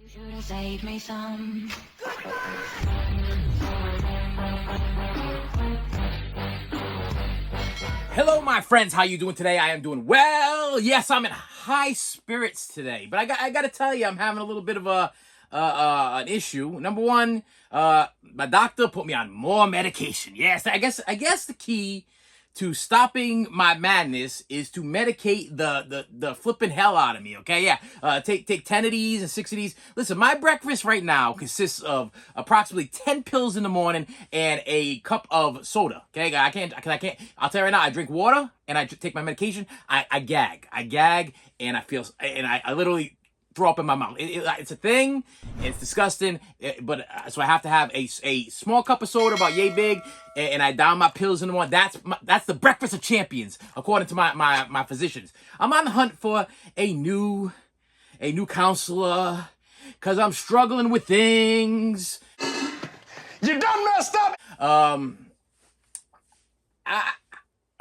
Should've saved me some. Hello, my friends. How you doing today? I am doing well. Yes, I'm in high spirits today, but I got to tell you, I'm having a little bit of an issue. Number one, my doctor put me on more medication. Yes, I guess the key to stopping my madness is to medicate the flipping hell out of me. Okay, yeah. Take 10 of these and 6 of these. Listen, my breakfast right now consists of approximately 10 pills in the morning and a cup of soda. Okay, I can't. I'll tell you right now. I drink water and I take my medication. I gag, and I feel, and I literally throw up in my mouth. It's a thing. It's disgusting. So I have to have a small cup of soda, about yay big, and I down my pills in the morning. That's the breakfast of champions, according to my physicians. I'm on the hunt for a new counselor, cause I'm struggling with things. You done messed up.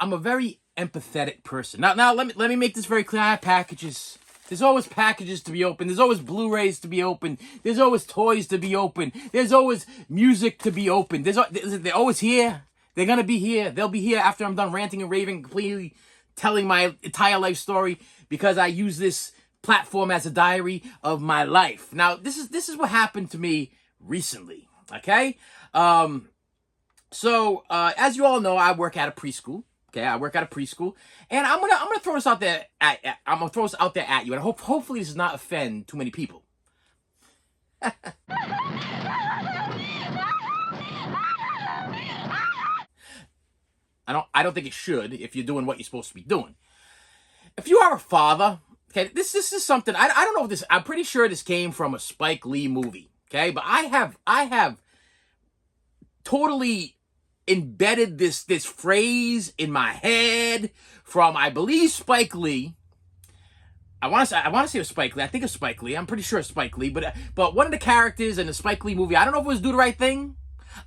I'm a very empathetic person. Now let me make this very clear. I have packages. There's always packages to be opened. There's always Blu-rays to be opened. There's always toys to be opened. There's always music to be opened. They're always here. They're gonna be here. They'll be here after I'm done ranting and raving, completely telling my entire life story, because I use this platform as a diary of my life. Now, this is what happened to me recently. Okay, so as you all know, I work at a preschool. Okay, I work at a preschool, and I'm gonna throw this out there at you, and hopefully this does not offend too many people. I don't think it should, if you're doing what you're supposed to be doing. If you are a father, okay, this is something I don't know if this. I'm pretty sure this came from a Spike Lee movie. Okay, but I have totally embedded this phrase in my head from, I believe, Spike Lee. I want to say it was Spike Lee. I think it's Spike Lee. I'm pretty sure it's Spike Lee. But one of the characters in the Spike Lee movie, I don't know if it was Do the Right Thing.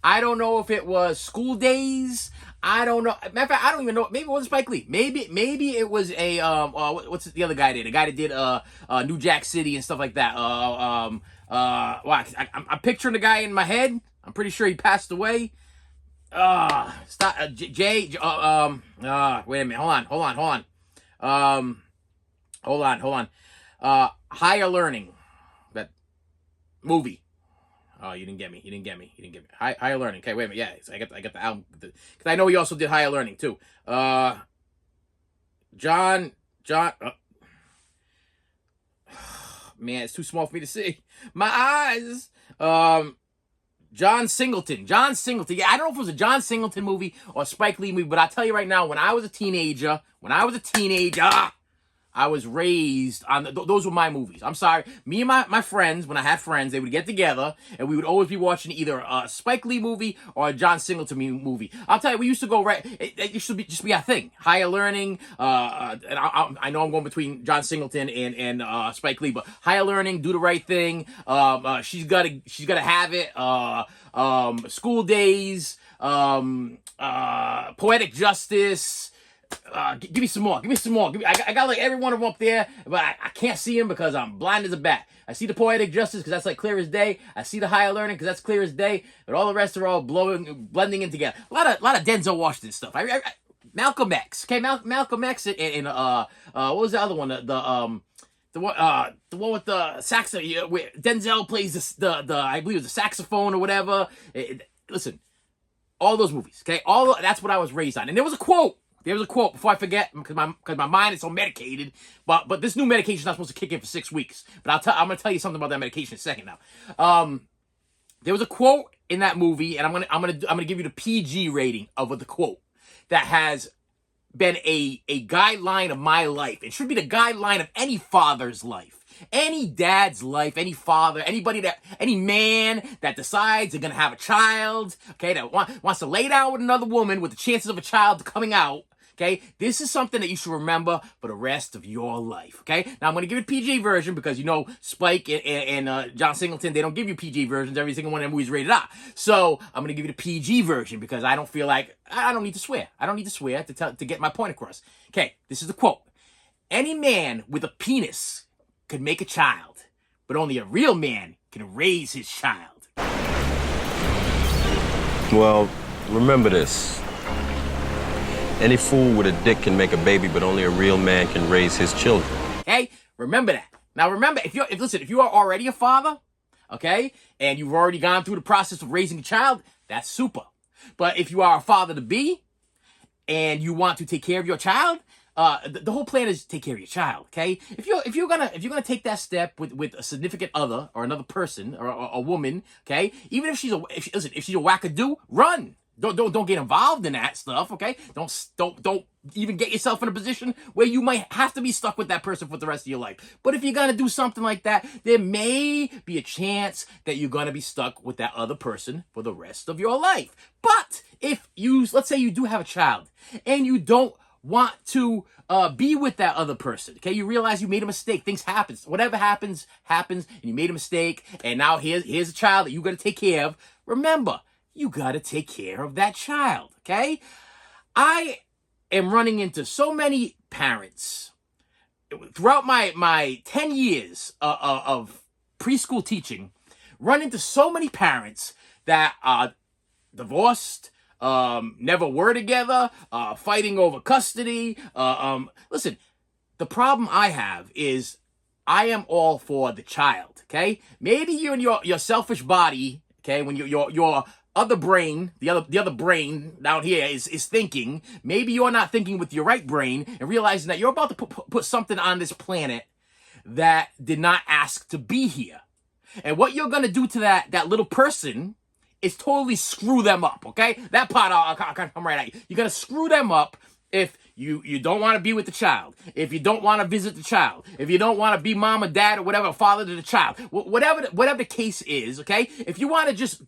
I don't know if it was School Days. I don't know. Matter of fact, I don't even know. Maybe it wasn't Spike Lee. Maybe it was a what's the other guy did? The guy that did New Jack City and stuff like that. Well, I'm picturing the guy in my head. I'm pretty sure he passed away. Stop, Jay. Wait a minute. Hold on. Higher Learning, that movie. Oh, you didn't get me. Higher Learning. Okay, wait a minute. Yeah, so I got the album, because I know he also did Higher Learning too. John. Man, it's too small for me to see. My eyes. John Singleton. Yeah, I don't know if it was a John Singleton movie or a Spike Lee movie, but I'll tell you right now, when I was a teenager, I was raised on those were my movies. I'm sorry. Me and my friends, when I had friends, they would get together and we would always be watching either a Spike Lee movie or a John Singleton movie. I'll tell you, we used to go right. It used to just be a thing. Higher Learning. And I know I'm going between John Singleton and Spike Lee, but Higher Learning, Do the Right Thing. She's gotta have it. School Days. Poetic Justice. Give me some more. I got like every one of them up there, but I can't see them because I'm blind as a bat. I see the Poetic Justice because that's like clear as day. I see the Higher Learning because that's clear as day. But all the rest are all blending in together. A lot of Denzel Washington stuff. Malcolm X. Okay, Malcolm X in what was the other one? The one with the saxophone, where Denzel plays the I believe it was the saxophone or whatever. Listen, all those movies. Okay, that's what I was raised on. And there was a quote before I forget, because my mind is so medicated. But this new medication is not supposed to kick in for 6 weeks. But I'm gonna tell you something about that medication in a second now. There was a quote in that movie, and I'm gonna give you the PG rating of the quote that has been a guideline of my life. It should be the guideline of any father's life. Any dad's life, any father, any man that decides they're gonna have a child, okay, that wants to lay down with another woman with the chances of a child coming out, okay, this is something that you should remember for the rest of your life, okay? Now, I'm gonna give it PG version because, you know, Spike and John Singleton, they don't give you PG versions. Every single one of them movies rated R. So, I'm gonna give you the PG version because I don't feel like, I don't need to swear. To get my point across. Okay, this is the quote. Any man with a penis could make a child, but only a real man can raise his child. Well, remember this. Any fool with a dick can make a baby, but only a real man can raise his children. Okay? Remember that. Now remember, if you are already a father, okay, and you've already gone through the process of raising a child, that's super. But if you are a father-to-be and you want to take care of your child, the whole plan is to take care of your child, okay? If you're gonna take that step with a significant other or another person or a woman, okay? Even if she's if she's a wackadoo, run. Don't get involved in that stuff, okay? Don't even get yourself in a position where you might have to be stuck with that person for the rest of your life. But if you're gonna do something like that, there may be a chance that you're gonna be stuck with that other person for the rest of your life. But if let's say you do have a child and you don't want to be with that other person, okay? You realize you made a mistake. Things happen. Whatever happens, and you made a mistake, and now here's a child that you got to take care of. Remember, you got to take care of that child, okay? I am running into so many parents throughout my 10 years of preschool teaching, run into so many parents that are divorced, never were together, fighting over custody. Listen, the problem I have is I am all for the child, okay? Maybe you and your selfish body, okay, when your other brain, the other brain down here is thinking, maybe you're not thinking with your right brain and realizing that you're about to put something on this planet that did not ask to be here. And what you're going to do to that little person is totally screw them up, okay? That part, I'll come right at you. You're going to screw them up if you don't want to be with the child, if you don't want to visit the child, if you don't want to be mom or dad or whatever, father to the child, whatever the case is, okay? If you want to just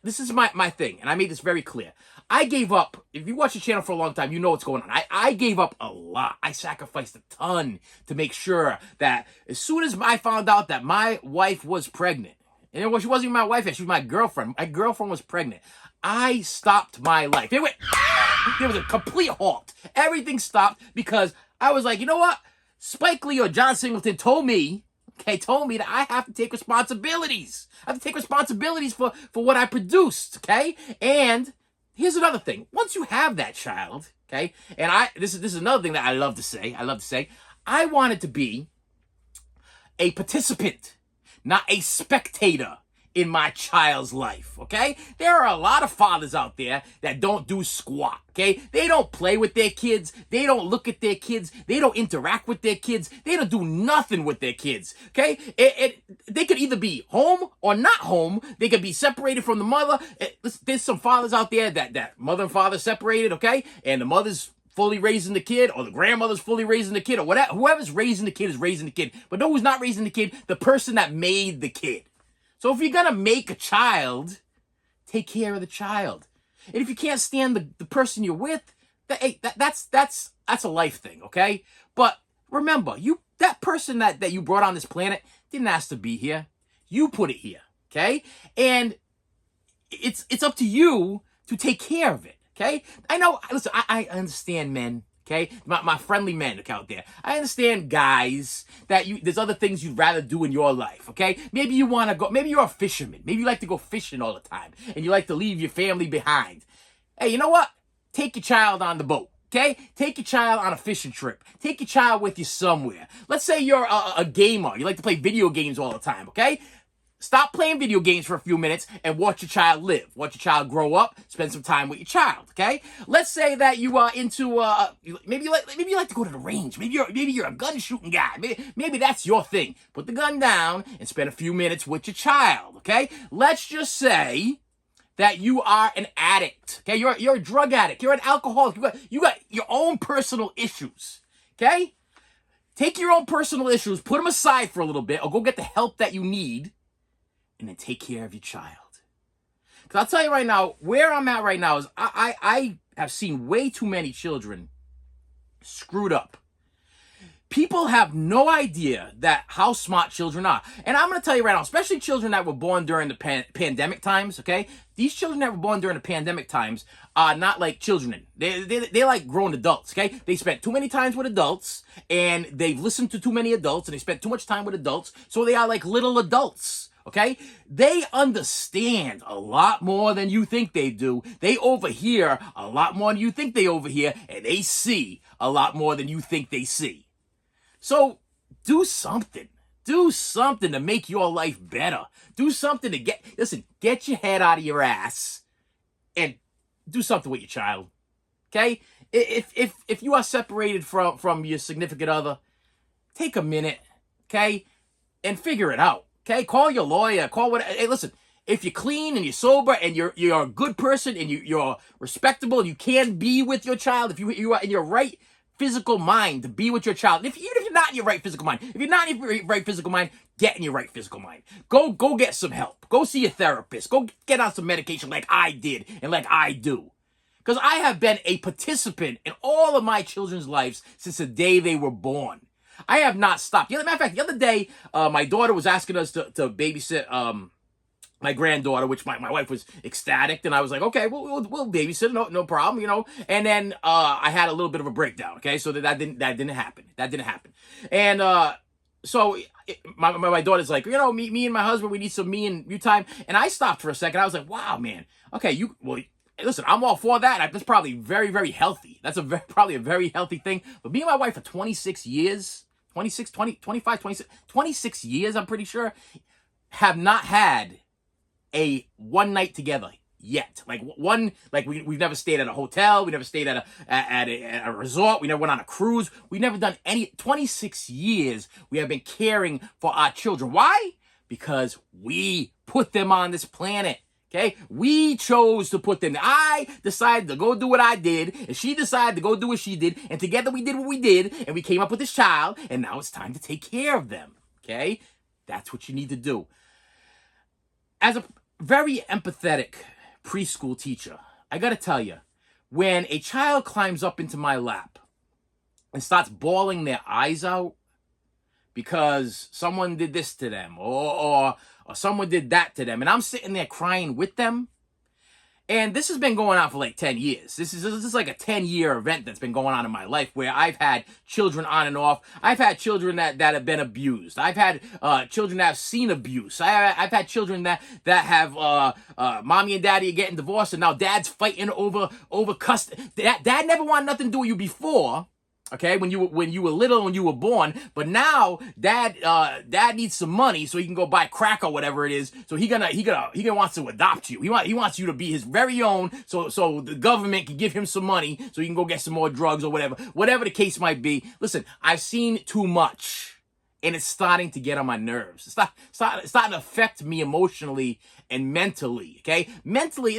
this is my thing, and I made this very clear. I gave up. If you watch the channel for a long time, you know what's going on. I gave up a lot. I sacrificed a ton to make sure that as soon as I found out that my wife was pregnant, and she wasn't even my wife yet, she was my girlfriend. My girlfriend was pregnant. I stopped my life. There was a complete halt. Everything stopped because I was like, you know what? Spike Lee or John Singleton told me that I have to take responsibilities. I have to take responsibilities for what I produced, okay? And here's another thing. Once you have that child, okay, and this is another thing that I love to say. I wanted to be a participant, not a spectator in my child's life, okay? There are a lot of fathers out there that don't do squat, okay? They don't play with their kids. They don't look at their kids. They don't interact with their kids. They don't do nothing with their kids, okay? They could either be home or not home. They could be separated from the mother. There's some fathers out there that mother and father separated, okay? And the mother's fully raising the kid, or the grandmother's fully raising the kid, or whatever. Whoever's raising the kid is raising the kid. But no, who's not raising the kid? The person that made the kid. So if you're gonna make a child, take care of the child. And if you can't stand the person you're with, that's a life thing, okay? But remember, that person that you brought on this planet didn't ask to be here. You put it here, okay? And it's up to you to take care of it, okay? I know, listen, I understand men, okay? My friendly men out there. I understand guys that there's other things you'd rather do in your life, okay? Maybe you want to go, maybe you're a fisherman. Maybe you like to go fishing all the time and you like to leave your family behind. Hey, you know what? Take your child on the boat, okay? Take your child on a fishing trip. Take your child with you somewhere. Let's say you're a gamer. You like to play video games all the time, okay? Stop playing video games for a few minutes and watch your child live. Watch your child grow up. Spend some time with your child. Okay. Let's say that you are into maybe you like to go to the range. Maybe you're a gun shooting guy. Maybe that's your thing. Put the gun down and spend a few minutes with your child. Okay. Let's just say that you are an addict. Okay. You're a drug addict. You're an alcoholic. You got your own personal issues. Okay. Take your own personal issues. Put them aside for a little bit, or go get the help that you need. And then take care of your child. Because I'll tell you right now, where I'm at right now is I have seen way too many children screwed up. People have no idea that how smart children are. And I'm going to tell you right now, especially children that were born during the pandemic times, okay? These children that were born during the pandemic times are not like children. They're like grown adults, okay? They spent too many times with adults, and they've listened to too many adults, and they spent too much time with adults, so they are like little adults. Okay? They understand a lot more than you think they do. They overhear a lot more than you think they overhear, and they see a lot more than you think they see. So do something. Do something to make your life better. Do something to get your head out of your ass and do something with your child. Okay? If you are separated from your significant other, take a minute, okay, and figure it out. Okay, call your lawyer. Call what? Hey, listen. If you're clean and you're sober and you're a good person and you're respectable and you can be with your child, if you are in your right physical mind to be with your child, even if you're not in your right physical mind, if you're not in your right physical mind, get in your right physical mind. Go get some help. Go see a therapist. Go get on some medication like I did and like I do. Because I have been a participant in all of my children's lives since the day they were born. I have not stopped. Matter of fact, the other day, my daughter was asking us to babysit my granddaughter, which my wife was ecstatic, and I was like, okay, we'll babysit, no problem, you know. And then I had a little bit of a breakdown. Okay, so that didn't happen. That didn't happen. And so my daughter's like, you know, me and my husband, we need some me and you time. And I stopped for a second. I was like, wow, man. Okay, listen, I'm all for that. That's probably very, very healthy. That's probably a very healthy thing. But me and my wife for 26 years, 26 years, I'm pretty sure, have not had a one night together yet. We've never stayed at a hotel. We never stayed at a resort. We never went on a cruise. We never done 26 years we have been caring for our children. Why? Because we put them on this planet. Okay, we chose to put them. I decided to go do what I did, and she decided to go do what she did, and together we did what we did, and we came up with this child, and now it's time to take care of them. Okay, that's what you need to do. As a very empathetic preschool teacher, I gotta tell you, when a child climbs up into my lap and starts bawling their eyes out because someone did this to them, or someone did that to them, and I'm sitting there crying with them. And this has been going on for like 10 years. This is like a 10-year event that's been going on in my life where I've had children on and off. I've had children that have been abused. I've had children that have seen abuse. I've had children that have mommy and daddy are getting divorced, and now dad's fighting over custody. Dad never wanted nothing to do with you before. Okay, when you were little, when you were born, but now dad needs some money so he can go buy crack or whatever it is. So he wants to adopt you. He wants you to be his very own. So the government can give him some money so he can go get some more drugs or whatever the case might be. Listen, I've seen too much, and it's starting to get on my nerves. It's starting to affect me emotionally and mentally. Okay, mentally,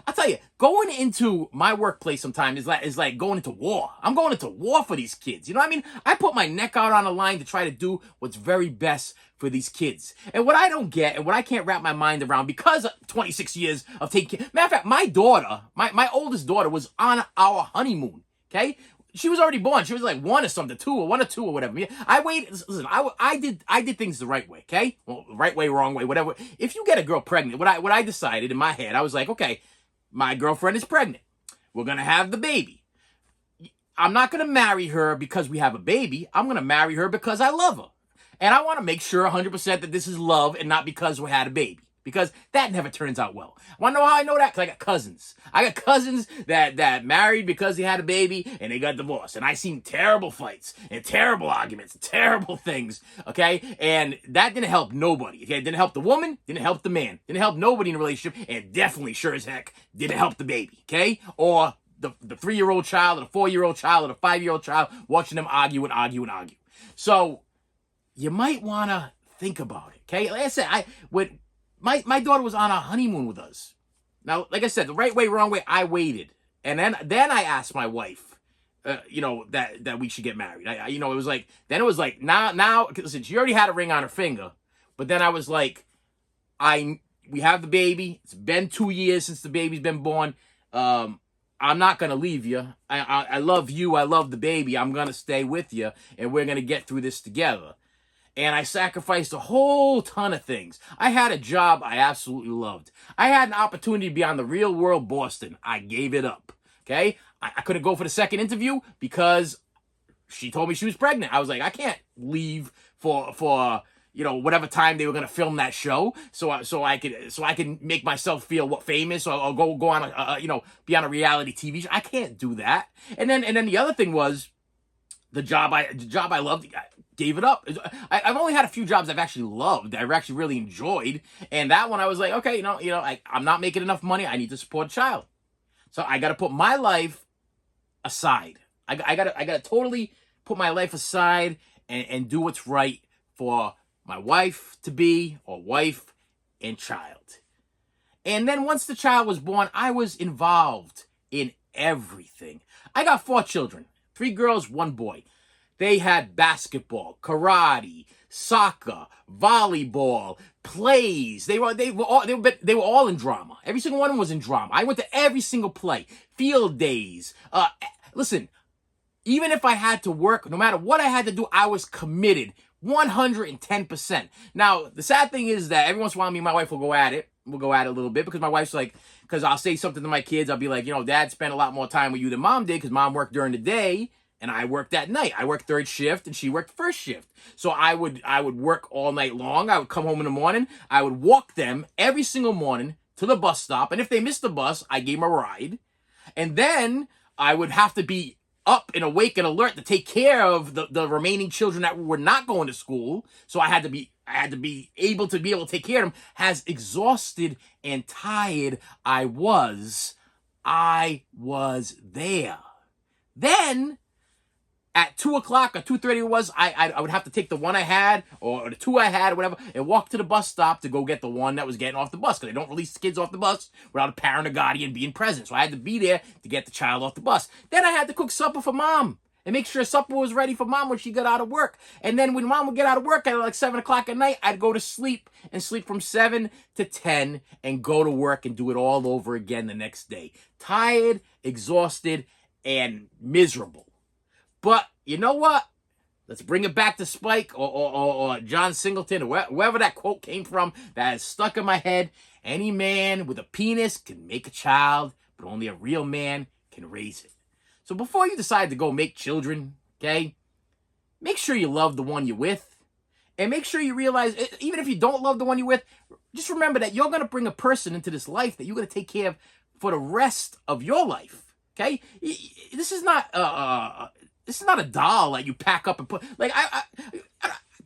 I'll tell you, going into my workplace sometimes is like going into war. I'm going into war for these kids. You know what I mean? I put my neck out on the line to try to do what's very best for these kids. And what I don't get, and what I can't wrap my mind around, because of 26 years of taking care. Matter of fact, my daughter, my oldest daughter, was on our honeymoon. Okay. She was already born. She was like one or two or whatever. I waited. Listen, I did things the right way. Okay, well, right way, wrong way, whatever. If you get a girl pregnant, what I decided in my head, I was like, okay, my girlfriend is pregnant. We're gonna have the baby. I'm not gonna marry her because we have a baby. I'm gonna marry her because I love her, and I want to make sure 100% that this is love and not because we had a baby. Because that never turns out well. Want to know how I know that? Because I got cousins. I got cousins that married because they had a baby and they got divorced. And I seen terrible fights and terrible arguments and terrible things. Okay? And that didn't help nobody. Okay? It didn't help the woman. Didn't help the man. Didn't help nobody in a relationship. And definitely, sure as heck, didn't help the baby. Okay? Or the 3-year-old child or the 4-year-old child or the 5-year-old child watching them argue and argue and argue. So, you might want to think about it. Okay? Like I said, My daughter was on a honeymoon with us. Now, like I said, the right way, wrong way, I waited. And then I asked my wife, that we should get married. It was like, now, listen, she already had a ring on her finger. But then I was like, we have the baby. It's been 2 years since the baby's been born. I'm not going to leave you. I love you. I love the baby. I'm going to stay with you, and we're going to get through this together. And I sacrificed a whole ton of things. I had a job I absolutely loved. I had an opportunity to be on The Real World Boston. I gave it up. Okay? I couldn't go for the second interview because she told me she was pregnant. I was like, I can't leave for whatever time they were gonna film that show, so I can make myself feel famous, or go on be on a reality TV show. I can't do that. And then the other thing was the job I loved. I gave it up. I've only had a few jobs I've actually loved, I've actually really enjoyed, and that one I was like, okay, I'm not making enough money. I need to support a child, so I got to put my life aside. I gotta totally put my life aside and do what's right for my wife to be, or wife and child. And then once the child was born, I was involved in everything. I got 4 children, 3 girls, 1 boy. They had basketball, karate, soccer, volleyball, plays. They were all in drama. Every single one of them was in drama. I went to every single play, field days. Listen, even if I had to work, no matter what I had to do, I was committed 110%. Now, the sad thing is that every once in a while, me and my wife will go at it. We'll go at it a little bit because my wife's like, because I'll say something to my kids. I'll be like, Dad spent a lot more time with you than Mom did because Mom worked during the day and I worked at night. I worked 3rd shift and she worked 1st shift. So I would work all night long. I would come home in the morning. I would walk them every single morning to the bus stop. And if they missed the bus, I gave them a ride. And then I would have to be up and awake and alert to take care of the remaining children that were not going to school. So I had to be able to take care of them. As exhausted and tired I was there. Then at 2 o'clock or 2:30 it was, I would have to take the one I had or the 2 I had or whatever and walk to the bus stop to go get the one that was getting off the bus, because they don't release the kids off the bus without a parent or guardian being present. So I had to be there to get the child off the bus. Then I had to cook supper for Mom and make sure supper was ready for Mom when she got out of work. And then when Mom would get out of work at like 7 o'clock at night, I'd go to sleep and sleep from 7 to 10 and go to work and do it all over again the next day. Tired, exhausted, and miserable. But you know what? Let's bring it back to Spike or John Singleton, or wherever that quote came from that is stuck in my head. Any man with a penis can make a child, but only a real man can raise it. So before you decide to go make children, okay, make sure you love the one you're with. And make sure you realize, even if you don't love the one you're with, just remember that you're going to bring a person into this life that you're going to take care of for the rest of your life, okay? This is not a doll that you pack up and put. Like I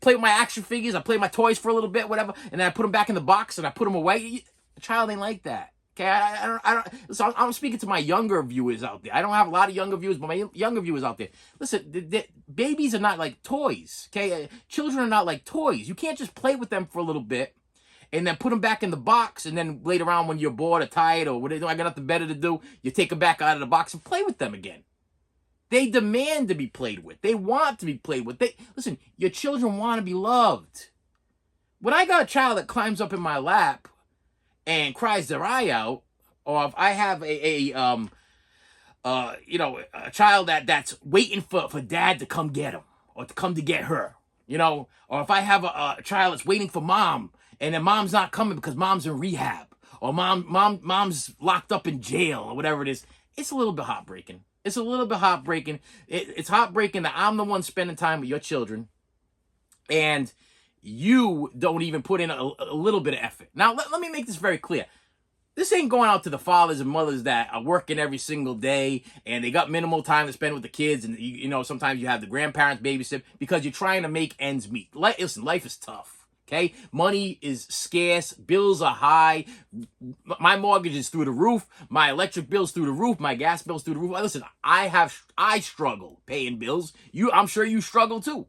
play with my action figures, I play with my toys for a little bit, whatever, and then I put them back in the box and I put them away. A child ain't like that. Okay, I don't. So I'm speaking to my younger viewers out there. I don't have a lot of younger viewers, but my younger viewers out there, listen, babies are not like toys. Okay, children are not like toys. You can't just play with them for a little bit and then put them back in the box, and then later on when you're bored or tired or I got nothing better to do, you take them back out of the box and play with them again. They demand to be played with. They want to be played with. Listen, your children want to be loved. When I got a child that climbs up in my lap and cries their eye out, or if I have a child that's waiting for dad to come get him or to come to get her, or if I have a child that's waiting for mom and then mom's not coming because mom's in rehab or mom's locked up in jail or whatever it is, it's a little bit heartbreaking. It's a little bit heartbreaking. It's heartbreaking that I'm the one spending time with your children and you don't even put in a little bit of effort. Now, let me make this very clear. This ain't going out to the fathers and mothers that are working every single day and they got minimal time to spend with the kids, and sometimes you have the grandparents babysit because you're trying to make ends meet. Listen, life is tough. Okay, money is scarce, bills are high, my mortgage is through the roof, my electric bill's through the roof, my gas bill's through the roof. Listen, I struggle paying bills. I'm sure you struggle too.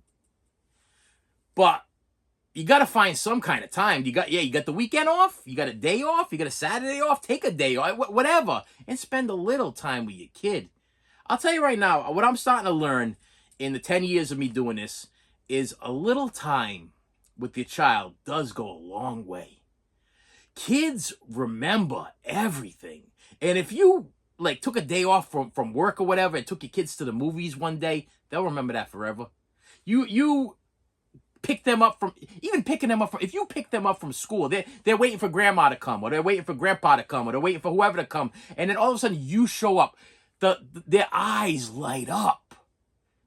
But you got to find some kind of time. You got the weekend off, you got a day off, you got a Saturday off, take a day off, whatever, and spend a little time with your kid. I'll tell you right now, what I'm starting to learn in the 10 years of me doing this is a little time with your child does go a long way. Kids remember everything. And if you like took a day off from work or whatever and took your kids to the movies one day, they'll remember that forever. You pick them up from, even picking them up from, if you pick them up from school, they're waiting for grandma to come, or they're waiting for grandpa to come, or they're waiting for whoever to come, and then all of a sudden you show up, their eyes light up.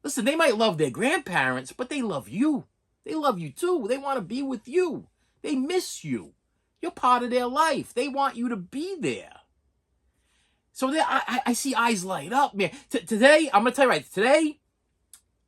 Listen, they might love their grandparents, but they love you. They love you too. They want to be with you. They miss you. You're part of their life. They want you to be there. So I see eyes light up, man. Today, I'm going to tell you right, today,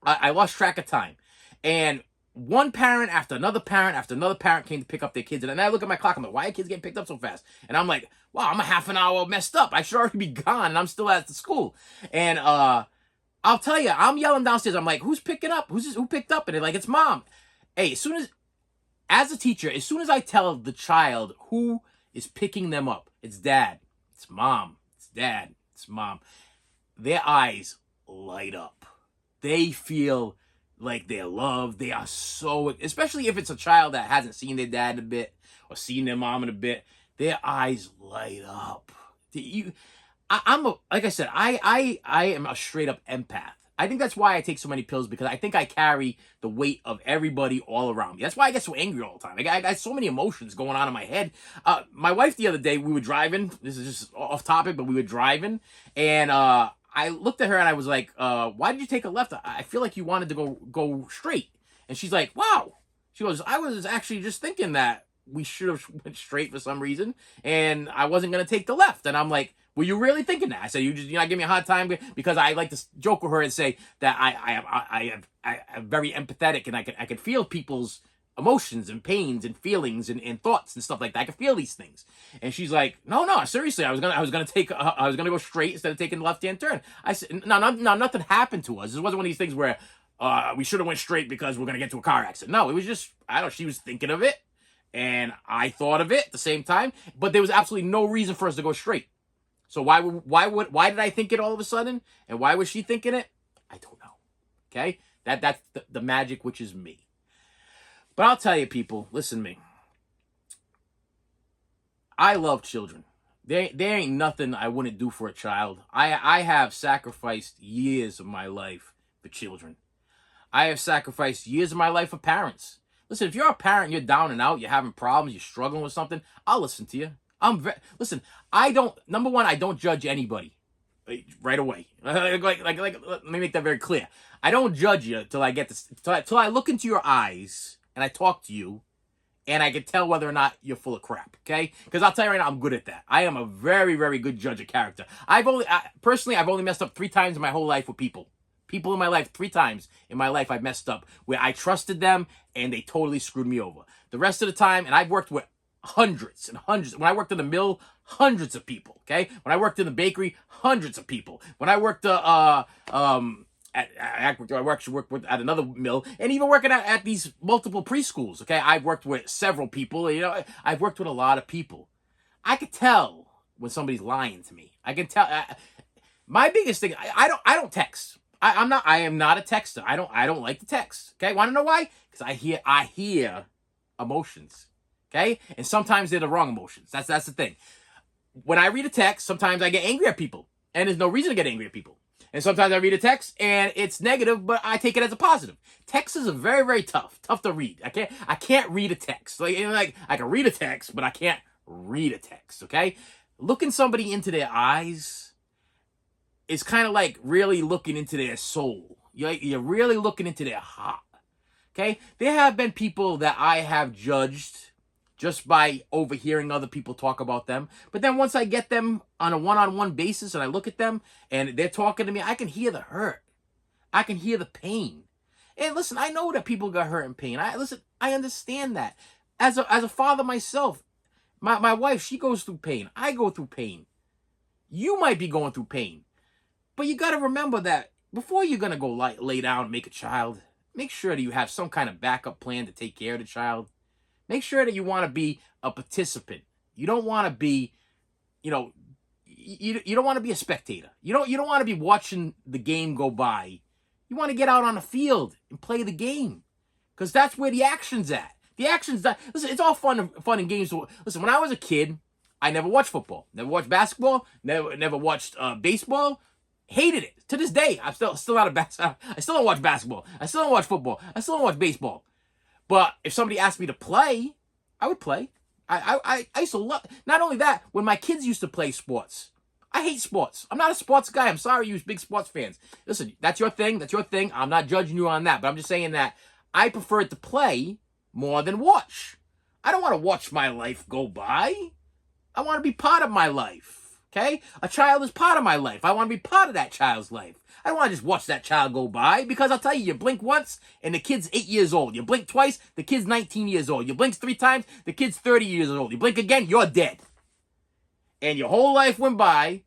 I lost track of time. And one parent after another parent came to pick up their kids. And then I look at my clock, I'm like, why are kids getting picked up so fast? And I'm like, wow, I'm a half an hour messed up. I should already be gone, and I'm still at the school. And I'll tell you, I'm yelling downstairs. I'm like, who's picking up? Who picked up? And they're like, it's mom. Hey, as a teacher, as soon as I tell the child who is picking them up, it's dad, it's mom, it's dad, it's mom, their eyes light up. They feel like they're loved. They are so, especially if it's a child that hasn't seen their dad in a bit or seen their mom in a bit, their eyes light up. Like I said, I am a straight up empath. I think that's why I take so many pills, because I think I carry the weight of everybody all around me. That's why I get so angry all the time. I got so many emotions going on in my head. My wife the other day, we were driving. This is just off topic, but we were driving, and I looked at her and I was like, why did you take a left? I feel like you wanted to go straight. And she's like, wow. She goes, I was actually just thinking that we should have went straight for some reason, and I wasn't going to take the left. And I'm like, were you really thinking that? I said, you're not giving me a hard time, because I like to joke with her and say that I am very empathetic, and I can feel people's emotions and pains and feelings and thoughts and stuff like that. I can feel these things. And she's like, no, seriously, I was gonna go straight instead of taking the left-hand turn. I said, no, nothing happened to us. This wasn't one of these things where we should have went straight because we're gonna get to a car accident. No, it was just, I don't know, she was thinking of it, and I thought of it at the same time, but there was absolutely no reason for us to go straight. So why did I think it all of a sudden? And why was she thinking it? I don't know. Okay? That's the magic, which is me. But I'll tell you, people, listen to me. I love children. There ain't nothing I wouldn't do for a child. I have sacrificed years of my life for children. I have sacrificed years of my life for parents. Listen, if you're a parent, you're down and out, you're having problems, you're struggling with something, I'll listen to you. Listen, number one, I don't judge anybody right away. Like, let me make that very clear. I don't judge you till I look into your eyes and I talk to you, and I can tell whether or not you're full of crap, okay? Because I'll tell you right now, I'm good at that. I am a very, very good judge of character. I've only messed up 3 times in my whole life with people. People in my life, 3 times in my life I've messed up, where I trusted them and they totally screwed me over. The rest of the time, and I've worked with hundreds and hundreds. When I worked in the mill, hundreds of people, okay? When I worked in the bakery, hundreds of people. When I worked I worked at another mill, and even working at these multiple preschools, okay? I've worked with several people, I've worked with a lot of people. I could tell when somebody's lying to me. I can tell. My biggest thing, I don't text. I am not a texter. I don't like to text. Okay, want to know why? Because I hear emotions. Okay, and sometimes they're the wrong emotions. That's the thing. When I read a text, sometimes I get angry at people, and there's no reason to get angry at people. And sometimes I read a text and it's negative, but I take it as a positive. Texts are very, very tough to read. I can't read a text. Like I can read a text, but I can't read a text. Okay, looking somebody into their eyes is kind of like really looking into their soul. You're really looking into their heart. Okay, there have been people that I have judged just by overhearing other people talk about them. But then once I get them on a one-on-one basis and I look at them and they're talking to me, I can hear the hurt. I can hear the pain. And listen, I know that people got hurt and pain. I understand that. As a father myself, my wife, she goes through pain. I go through pain. You might be going through pain. But you got to remember that before you're going to go lay down and make a child, make sure that you have some kind of backup plan to take care of the child. Make sure that you want to be a participant. You don't want to be, you don't want to be a spectator. You don't want to be watching the game go by. You want to get out on the field and play the game, because that's where the action's at. The action's that. Listen, it's all fun and games. Listen, when I was a kid, I never watched football, never watched basketball, never watched baseball. Hated it. To this day, I'm still not a basketball. I still don't watch basketball. I still don't watch football. I still don't watch baseball. But if somebody asked me to play, I would play. I used to love. Not only that, when my kids used to play sports, I hate sports. I'm not a sports guy. I'm sorry, you big sports fans. Listen, that's your thing. That's your thing. I'm not judging you on that, but I'm just saying that I prefer to play more than watch. I don't want to watch my life go by. I want to be part of my life. Okay? A child is part of my life. I want to be part of that child's life. I don't want to just watch that child go by, because I'll tell you, you blink once and the kid's 8 years old. You blink twice, the kid's 19 years old. You blink 3 times, the kid's 30 years old. You blink again, you're dead. And your whole life went by,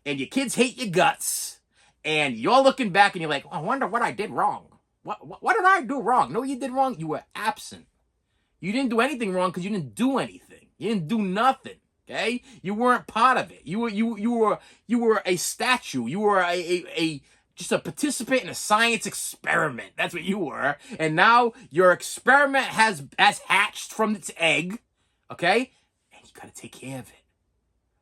and your kids hate your guts, and you're looking back and you're like, oh, I wonder what I did wrong. What did I do wrong? No, you did wrong. You were absent. You didn't do anything wrong because you didn't do anything. You didn't do nothing. Okay? You weren't part of it. You were a statue. You were just a participant in a science experiment. That's what you were. And now your experiment has hatched from its egg. Okay? And you gotta take care of it.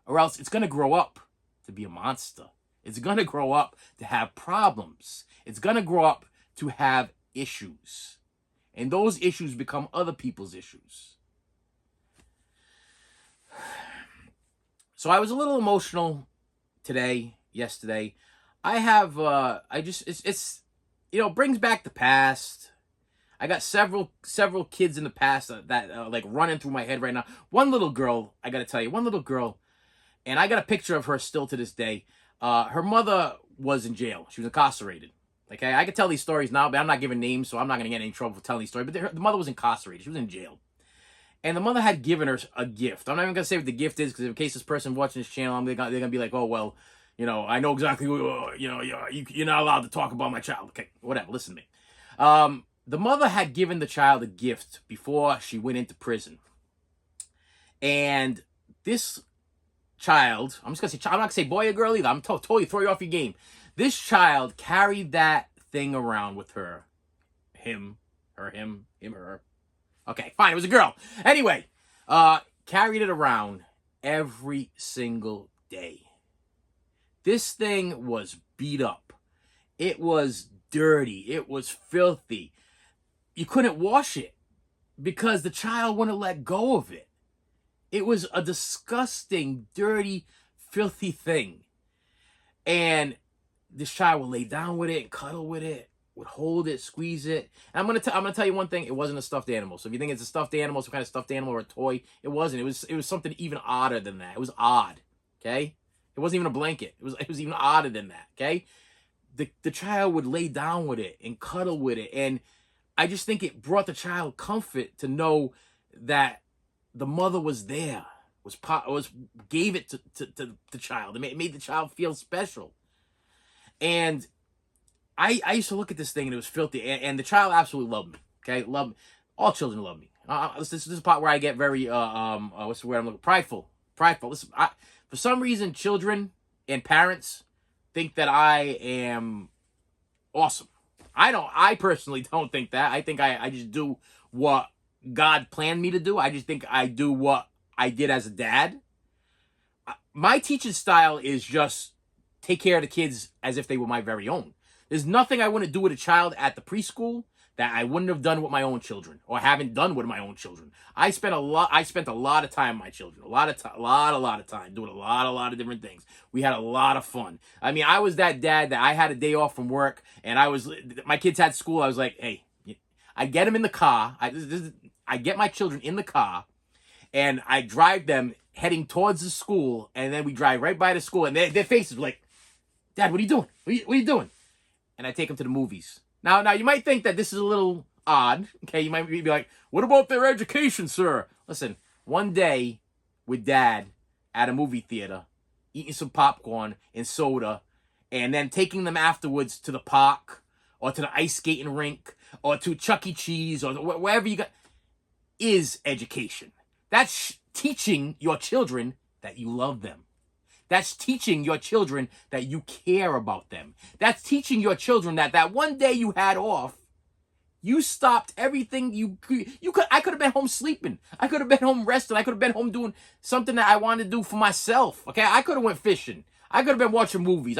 Or else it's gonna grow up to be a monster. It's gonna grow up to have problems. It's gonna grow up to have issues. And those issues become other people's issues. So I was a little emotional yesterday. I have, it's brings back the past. I got several kids in the past that like running through my head right now. One little girl, I gotta tell you, and I got a picture of her still to this day. Her mother was in jail. She was incarcerated. Okay, I could tell these stories now, but I'm not giving names, so I'm not going to get in any trouble for telling these stories. But the mother was incarcerated. She was in jail. And the mother had given her a gift. I'm not even going to say what the gift is, because in case this person watching this channel, they're going to be like, oh, well, I know exactly, you're not allowed to talk about my child. Okay, whatever, listen to me. The mother had given the child a gift before she went into prison. And this child, I'm just going to say, I'm not going to say boy or girl either. I'm totally throw you off your game. This child carried that thing around with her. Him, her. Okay, fine, it was a girl. Anyway, carried it around every single day. This thing was beat up. It was dirty. It was filthy. You couldn't wash it because the child wouldn't let go of it. It was a disgusting, dirty, filthy thing. And this child would lay down with it and cuddle with it, would hold it, squeeze it. And I'm gonna tell you one thing: it wasn't a stuffed animal. So if you think it's a stuffed animal, some kind of stuffed animal or a toy, it wasn't. It was something even odder than that. It was odd. Okay, it wasn't even a blanket. It was even odder than that. Okay, the child would lay down with it and cuddle with it, and I just think it brought the child comfort to know that the mother was there, gave it to the child. It made the child feel special. And I used to look at this thing and it was filthy. And the child absolutely loved me. Okay, loved me. All children love me. This is the part where I get very what's the word I'm looking? Prideful. Listen, for some reason, children and parents think that I am awesome. I personally don't think that. I think I just do what God planned me to do. I just think I do what I did as a dad. My teaching style is just take care of the kids as if they were my very own. There's nothing I wouldn't do with a child at the preschool that I wouldn't have done with my own children or haven't done with my own children. I spent a lot of time with my children, a lot of time doing a lot of different things. We had a lot of fun. I mean, I was that dad that I had a day off from work and my kids had school. I was like, hey, I get them in the car. I get my children in the car and I drive them heading towards the school, and then we drive right by the school, and their faces were like, Dad, what are you doing? What are you doing? And I take them to the movies. Now you might think that this is a little odd. Okay, you might be like, what about their education, sir? Listen, one day with Dad at a movie theater, eating some popcorn and soda, and then taking them afterwards to the park or to the ice skating rink or to Chuck E. Cheese or wherever you got, is education. That's teaching your children that you love them. That's teaching your children that you care about them. That's teaching your children that one day you had off You stopped everything you could. I could have been home sleeping. I could have been home resting. I could have been home doing something that I wanted to do for myself. Okay, I could have went fishing. I could have been watching movies.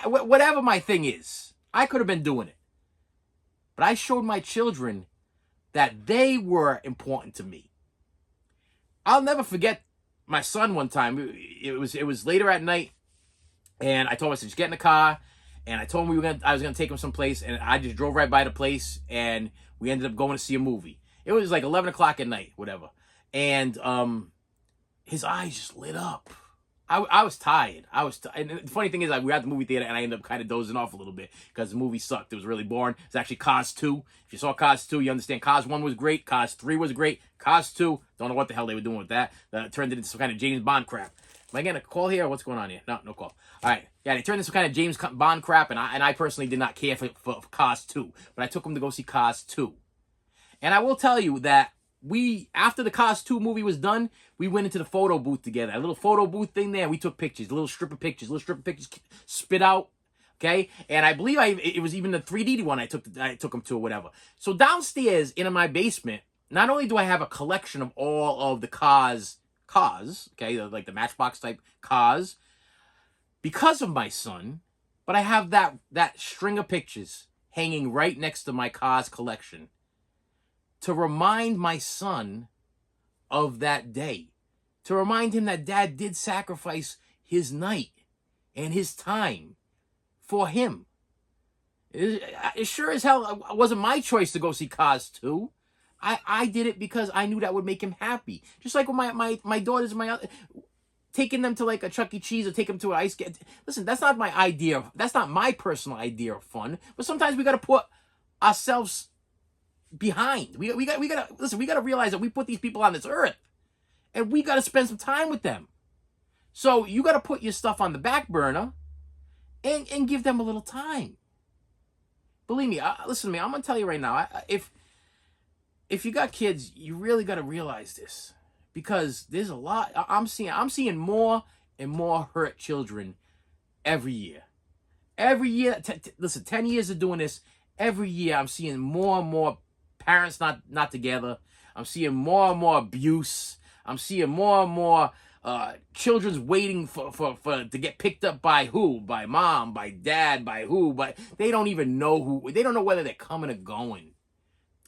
Whatever my thing is, I could have been doing it. But I showed my children that they were important to me. I'll never forget my son one time. It was later at night, and I told him, I said, just get in the car. And I told him I was gonna take him someplace, and I just drove right by the place, and we ended up going to see a movie. It was like 11 o'clock at night, whatever. And his eyes just lit up. I was tired. And the funny thing is, we were at the movie theater, and I ended up kind of dozing off a little bit because the movie sucked. It was really boring. It's actually Cars 2. If you saw Cars 2, you understand Cars 1 was great. Cars 3 was great. Cars 2, don't know what the hell they were doing with that. Turned it into some kind of James Bond crap. Am I getting a call here? What's going on here? No call. All right. Yeah, they turned into some kind of James Bond crap, and I personally did not care for Cars 2. But I took them to go see Cars 2. And I will tell you that after the Cars 2 movie was done, we went into the photo booth together. A little photo booth thing there. We took pictures, a little strip of pictures spit out. Okay? And I believe it was even the 3D one I took them to or whatever. So downstairs in my basement, not only do I have a collection of all of the cars, okay, like the Matchbox type cars, because of my son, but I have that string of pictures hanging right next to my cars collection to remind my son of that day, to remind him that Dad did sacrifice his night and his time for him. It sure as hell wasn't my choice to go see Cars 2. I did it because I knew that would make him happy. Just like with my daughters, taking them to like a Chuck E. Cheese or take them to an ice skate. Listen, that's not my idea. That's not my personal idea of fun. But sometimes we got to put ourselves behind. We got to listen. We got to realize that we put these people on this earth, and we got to spend some time with them. So you got to put your stuff on the back burner, and give them a little time. Believe me. Listen to me. I'm gonna tell you right now. If you got kids, you really got to realize this, because there's a lot. I'm seeing more and more hurt children every year. Every year, listen, 10 years of doing this, every year I'm seeing more and more parents not together. I'm seeing more and more abuse. I'm seeing more and more children's waiting for to get picked up by who? By mom, by dad, by who? But they don't even know who. They don't know whether they're coming or going.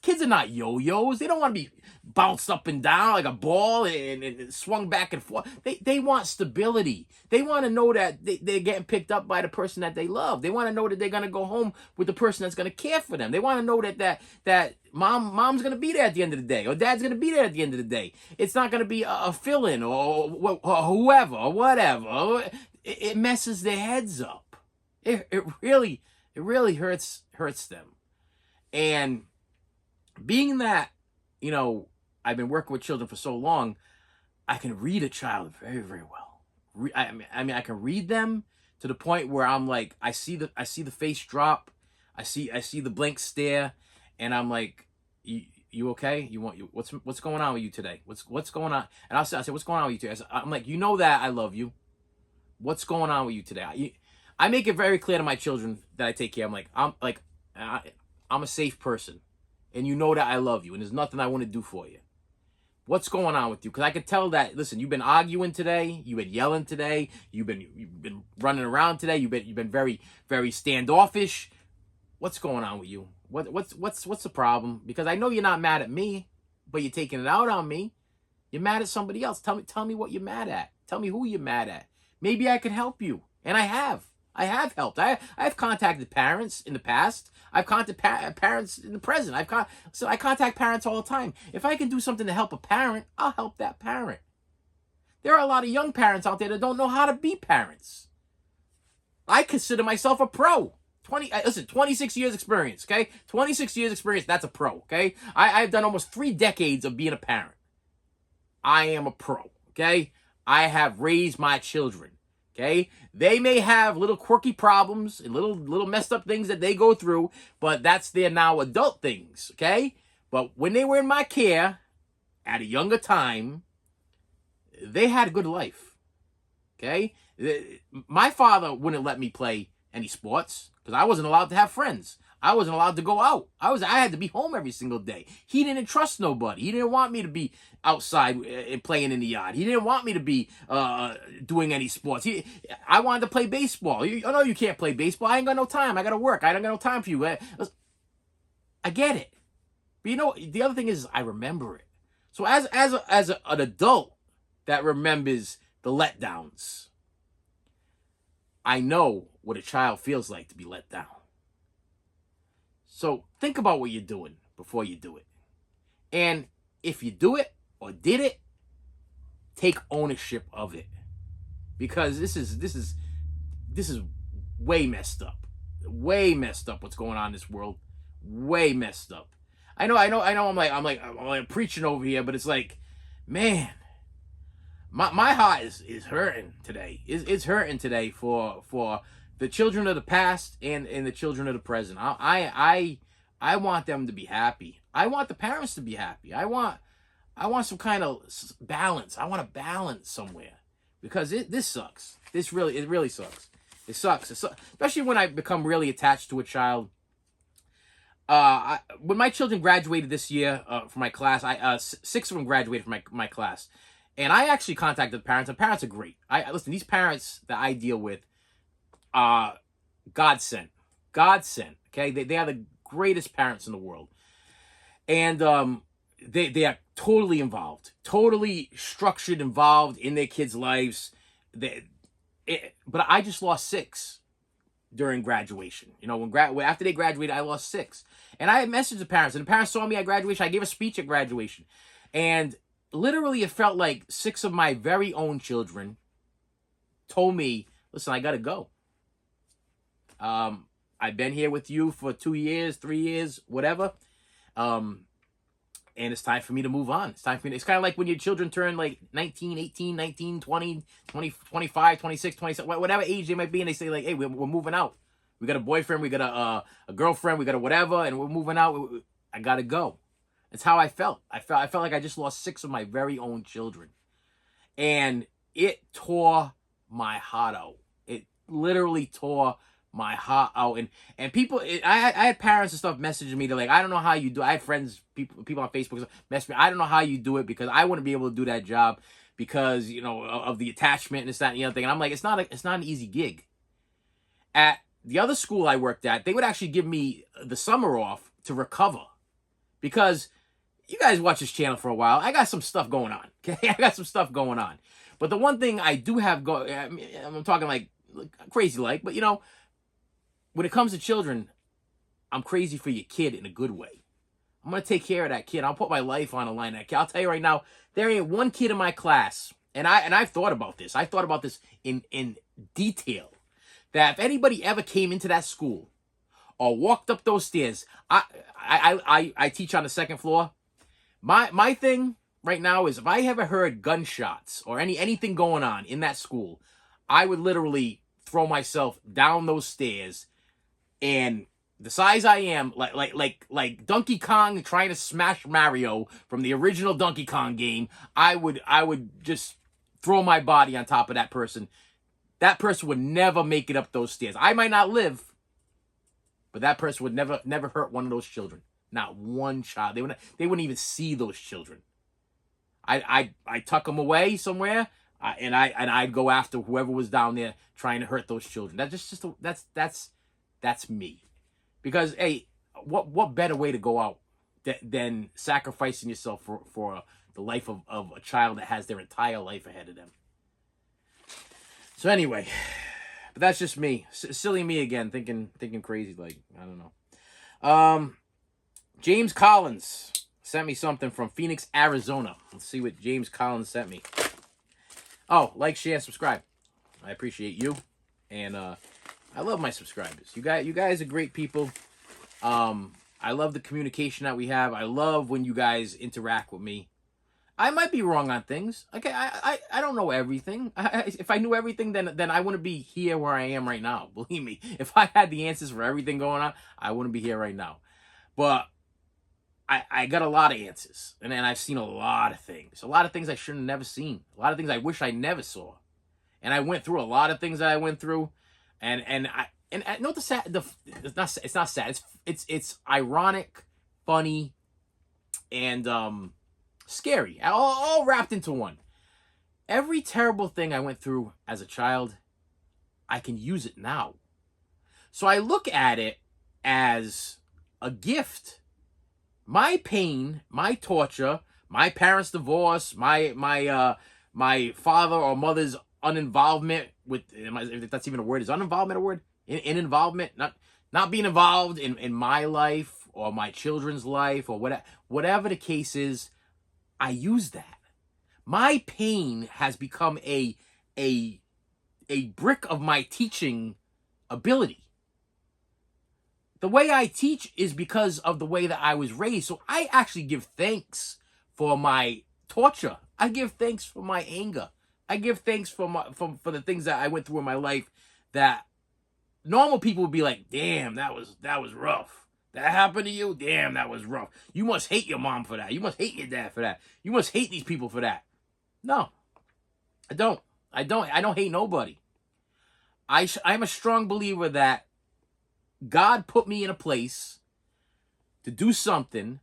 Kids are not yo-yos. They don't want to be bounced up and down like a ball and swung back and forth. They want stability. They want to know that they're getting picked up by the person that they love. They want to know that they're going to go home with the person that's going to care for them. They want to know that mom's going to be there at the end of the day, or dad's going to be there at the end of the day. It's not going to be a fill-in or whoever or whatever. It messes their heads up. It really hurts them. And being that, I've been working with children for so long, I can read a child very, very well. I mean, I can read them to the point where I'm like, I see the face drop, I see the blank stare, and I'm like, you okay? What's going on with you today? What's going on? And I say, what's going on with you today? I'm like, that I love you. What's going on with you today? I make it very clear to my children that I take care. I'm a safe person. And you know that I love you, and there's nothing I want to do for you. What's going on with you? Because I could tell that, listen, you've been arguing today, you've been yelling today, you've been running around today, you've been very, very standoffish. What's going on with you? What's the problem? Because I know you're not mad at me, but you're taking it out on me. You're mad at somebody else. Tell me what you're mad at. Tell me who you're mad at. Maybe I can help you. And I have. I have helped. I've contacted parents in the past. I've contacted parents in the present. I contact parents all the time. If I can do something to help a parent, I'll help that parent. There are a lot of young parents out there that don't know how to be parents. I consider myself a pro. 26 years experience, okay? 26 years experience, that's a pro, okay? I've done almost 3 decades of being a parent. I am a pro, okay? I have raised my children. Okay, they may have little quirky problems and little messed up things that they go through, but that's their now adult things. Okay, but when they were in my care at a younger time, they had a good life. Okay, my father wouldn't let me play any sports because I wasn't allowed to have friends. I wasn't allowed to go out. I had to be home every single day. He didn't trust nobody. He didn't want me to be outside and playing in the yard. He didn't want me to be doing any sports. I wanted to play baseball. I know you can't play baseball. I ain't got no time. I got to work. I don't got no time for you. I get it. But you know, the other thing is I remember it. So as an adult that remembers the letdowns, I know what a child feels like to be let down. So think about what you're doing before you do it. And if you do it or did it, take ownership of it. Because this is way messed up. Way messed up what's going on in this world. Way messed up. I know I'm like preaching over here, but it's like, man, my heart is hurting today. It's hurting today for the children of the past and the children of the present. I want them to be happy. I want the parents to be happy. I want some kind of balance. I want a balance somewhere, because this sucks. It really sucks. It sucks. Especially when I become really attached to a child. When my children graduated this year from my class, 6 of them graduated from my class, and I actually contacted the parents. The parents are great. Listen, these parents that I deal with, God sent. Okay, they are the greatest parents in the world, and they are totally involved, totally structured, involved in their kids' lives. But I just lost 6 during graduation. You know, after they graduated, I lost 6, and I had messaged the parents, and the parents saw me at graduation. I gave a speech at graduation, and literally it felt like 6 of my very own children told me, "Listen, I gotta go. I've been here with you for 2 years, 3 years, whatever. And it's time for me to move on. It's time for me. It's kind of like when your children turn like 19, 18, 19, 20, 20, 25, 26, 27, whatever age they might be, and they say like, hey, we're moving out. We got a boyfriend, we got a girlfriend, we got a whatever, and we're moving out. I got to go. It's how I felt. I felt like I just lost 6 of my very own children. And it tore my heart out. It literally tore my heart out. And people, I had parents and stuff messaging me. They're like, I don't know how you do it. I have friends, people on Facebook message me. I don't know how you do it, because I wouldn't be able to do that job because, you know, of the attachment and this, that, and the other thing. And I'm like, it's not an easy gig. At the other school I worked at, they would actually give me the summer off to recover, because you guys watch this channel for a while. I got some stuff going on. Okay, I got some stuff going on. But the one thing I do have I'm talking like crazy, like, but you know, when it comes to children, I'm crazy for your kid in a good way. I'm going to take care of that kid. I'll put my life on the line. I'll tell you right now, there ain't one kid in my class, and I've thought about this. I thought about this in detail, that if anybody ever came into that school or walked up those stairs, I teach on the 2nd floor. My thing right now is, if I ever heard gunshots or anything going on in that school, I would literally throw myself down those stairs. And the size I am, like Donkey Kong trying to smash Mario from the original Donkey Kong game, I would just throw my body on top of that person. That person would never make it up those stairs. I might not live, but that person would never hurt one of those children. Not one child. They wouldn't even see those children. I tuck them away somewhere, and I'd go after whoever was down there trying to hurt those children. That's me. Because, hey, what better way to go out than sacrificing yourself for the life of a child that has their entire life ahead of them. So anyway, but that's just me. Silly me again, thinking crazy, like, I don't know. James Collins sent me something from Phoenix, Arizona. Let's see what James Collins sent me. Oh, like, share, subscribe. I appreciate you. And I love my subscribers. You guys are great people. I love the communication that we have. I love when you guys interact with me. I might be wrong on things. Okay, I don't know everything. If I knew everything, then I wouldn't be here where I am right now. Believe me. If I had the answers for everything going on, I wouldn't be here right now. But I got a lot of answers. And then I've seen a lot of things. A lot of things I should have never seen. A lot of things I wish I never saw. And I went through a lot of things that I went through. And and note the sad. It's not sad. It's ironic, funny, and scary, all wrapped into one. Every terrible thing I went through as a child, I can use it now. So I look at it as a gift. My pain, my torture, my parents' divorce, my father or mother's uninvolvement with, if that's even a word, is uninvolvement a word? In involvement, not being involved in my life or my children's life or whatever the case is, I use that. My pain has become a brick of my teaching ability. The way I teach is because of the way that I was raised. So I actually give thanks for my torture. I give thanks for my anger. I give thanks for the things that I went through in my life that normal people would be like, damn, that was rough. That happened to you? Damn, that was rough. You must hate your mom for that. You must hate your dad for that. You must hate these people for that. No, I don't. I don't hate nobody. I'm a strong believer that God put me in a place to do something,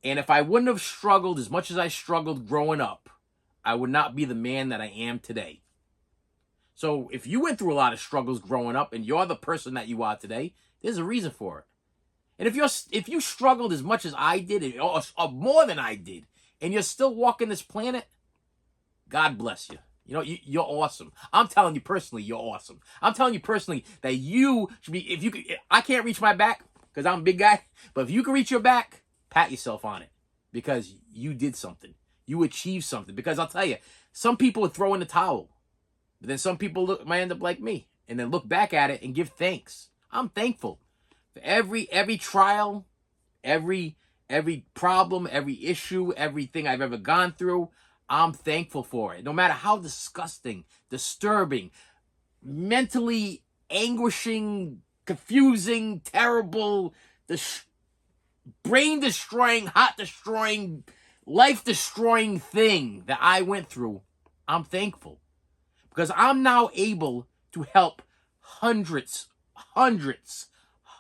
and if I wouldn't have struggled as much as I struggled growing up, I would not be the man that I am today. So if you went through a lot of struggles growing up and you're the person that you are today, there's a reason for it. And if you struggled as much as I did, or more than I did, and you're still walking this planet, God bless you. You know, you're awesome. I'm telling you personally, you're awesome. I'm telling you personally that you should be, if you could, I can't reach my back because I'm a big guy, but if you can reach your back, pat yourself on it because you did something. You achieved something. Because I'll tell you, some people would throw in the towel, but then some people might end up like me and then look back at it and give thanks. I'm thankful for every trial, every problem, every issue, everything I've ever gone through. I'm thankful for it. No matter how disgusting, disturbing, mentally anguishing, confusing, terrible, brain-destroying, heart-destroying, life-destroying thing that I went through, I'm thankful. Because I'm now able to help hundreds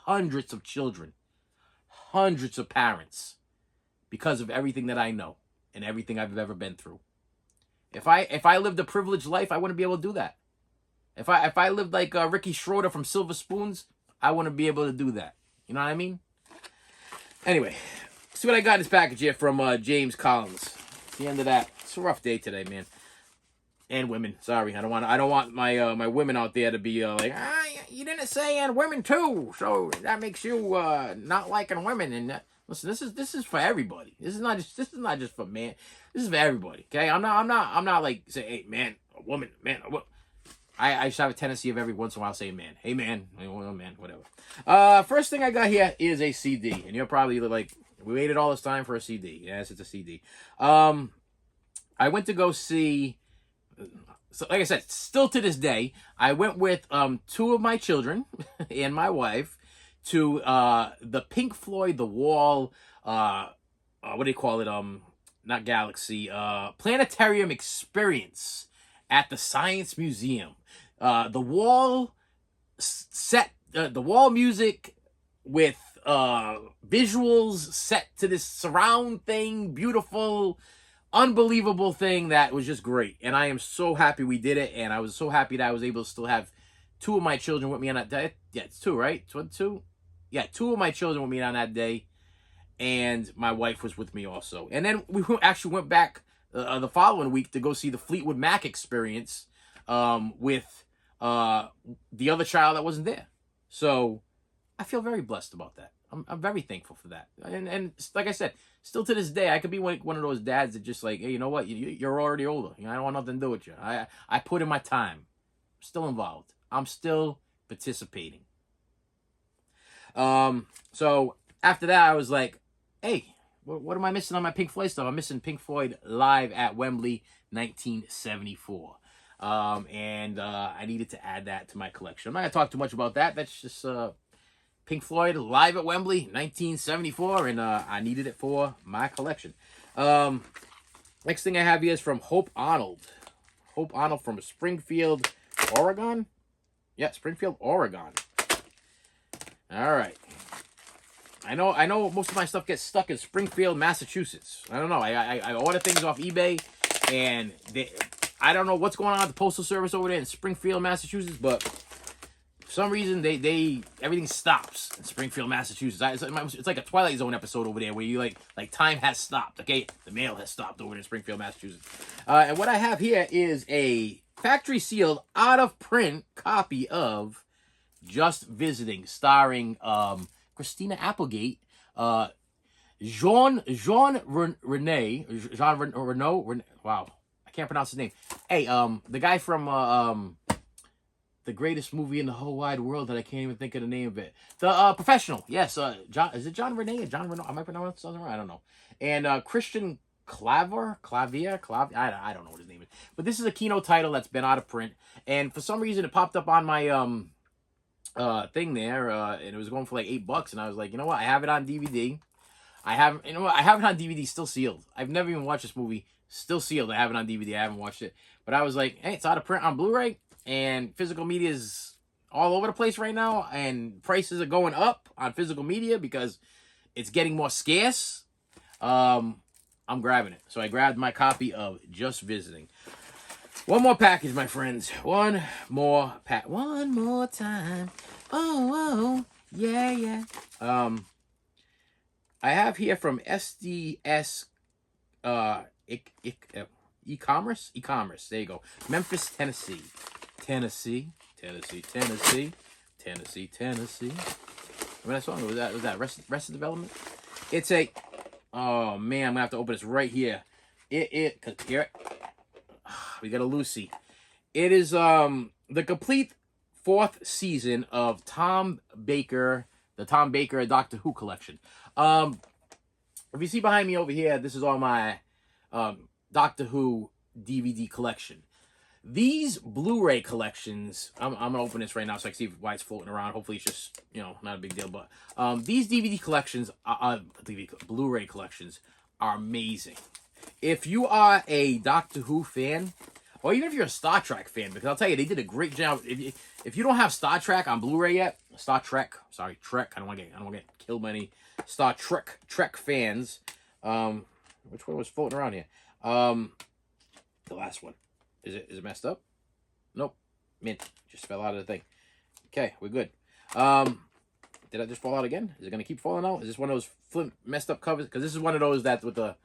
of children, hundreds of parents, because of everything that I know and everything I've ever been through. If I lived a privileged life, I wouldn't be able to do that. If I lived like Ricky Schroeder from Silver Spoons, I wouldn't be able to do that. You know what I mean? Anyway, see what I got in this package here from James Collins. It's the end of that. It's a rough day today, man. And women. Sorry, I don't want my my women out there to be like, you didn't say and women too, so that makes you not liking women. And listen, this is for everybody. This is not just for men. This is for everybody. Okay, I'm not like say, hey man, a woman, man, a woman. I just have a tendency of every once in a while saying man, hey man, whatever. First thing I got here is a CD, and you're probably like, we waited all this time for a CD. Yes, it's a CD. I went to go see. So, like I said, still to this day, I went with two of my children and my wife to the Pink Floyd The Wall. What do you call it? Not Galaxy. Planetarium Experience at the Science Museum. The Wall set. The Wall music with visuals set to this surround thing, beautiful. Unbelievable thing that was just great. And I am so happy we did it. And I was so happy that I was able to still have two of my children with me on that day. Yeah, it's two, right? Two? Yeah, two of my children with me on that day. And my wife was with me also. And then we actually went back the following week to go see the Fleetwood Mac Experience with the other child that wasn't there. So I feel very blessed about that. I'm very thankful for that. And like I said, still to this day, I could be one of those dads that just like, hey, you know what? You're already older. I don't want nothing to do with you. I put in my time. I'm still involved. I'm still participating. So after that, I was like, hey, what am I missing on my Pink Floyd stuff? I'm missing Pink Floyd Live at Wembley 1974. And I needed to add that to my collection. I'm not going to talk too much about that. That's just... Pink Floyd Live at Wembley, 1974, and I needed it for my collection. Next thing I have here is from Hope Arnold. Hope Arnold from Springfield, Oregon? Yeah, Springfield, Oregon. All right. I know most of my stuff gets stuck in Springfield, Massachusetts. I don't know. I order things off eBay, and I don't know what's going on at the postal service over there in Springfield, Massachusetts, but for some reason they everything stops in Springfield, Massachusetts. It's like a Twilight Zone episode over there where you like time has stopped. Okay, the mail has stopped over in Springfield, Massachusetts. And what I have here is a factory sealed, out of print copy of Just Visiting, starring Christina Applegate, Jean Reno. Wow, I can't pronounce his name. Hey, the guy from the greatest movie in the whole wide world that I can't even think of the name of it. The Professional. Yes, John. Is it John Rene or John Reno? Am I pronouncing something right? I don't know. And Christian Clavier. I don't know what his name is. But this is a keynote title that's been out of print, and for some reason it popped up on my thing there, and it was going for like $8, and I was like, you know what? I have it on DVD. I have it on DVD, still sealed. I've never even watched this movie, still sealed. I have it on DVD. I haven't watched it, but I was like, hey, it's out of print on Blu-ray, and physical media is all over the place right now, and prices are going up on physical media because it's getting more scarce. I'm grabbing it, so I grabbed my copy of Just Visiting. One more package, my friends. One more time. Oh, yeah. I have here from SDS e-commerce. There you go. Memphis, Tennessee. Tennessee. Remember that song? Was that Arrested Development? It's a. Oh man, I'm gonna have to open this right here. Cause here. We got a Lucy. It is the complete 4th season of the Tom Baker Doctor Who collection. If you see behind me over here, this is all my Doctor Who DVD collection. These Blu-ray collections, I'm gonna open this right now so I can see why it's floating around. Hopefully it's just, not a big deal. But these DVD collections, Blu-ray collections, are amazing. If you are a Doctor Who fan, or even if you're a Star Trek fan, because I'll tell you, they did a great job. If you don't have Star Trek on Blu-ray yet, Trek. I don't want to get killed by any Star Trek fans. Which one was floating around here? The last one. Is it messed up? Nope. Mint. Just fell out of the thing. Okay, we're good. Did I just fall out again? Is it gonna keep falling out? Is this one of those messed up covers? Because this is one of those that with the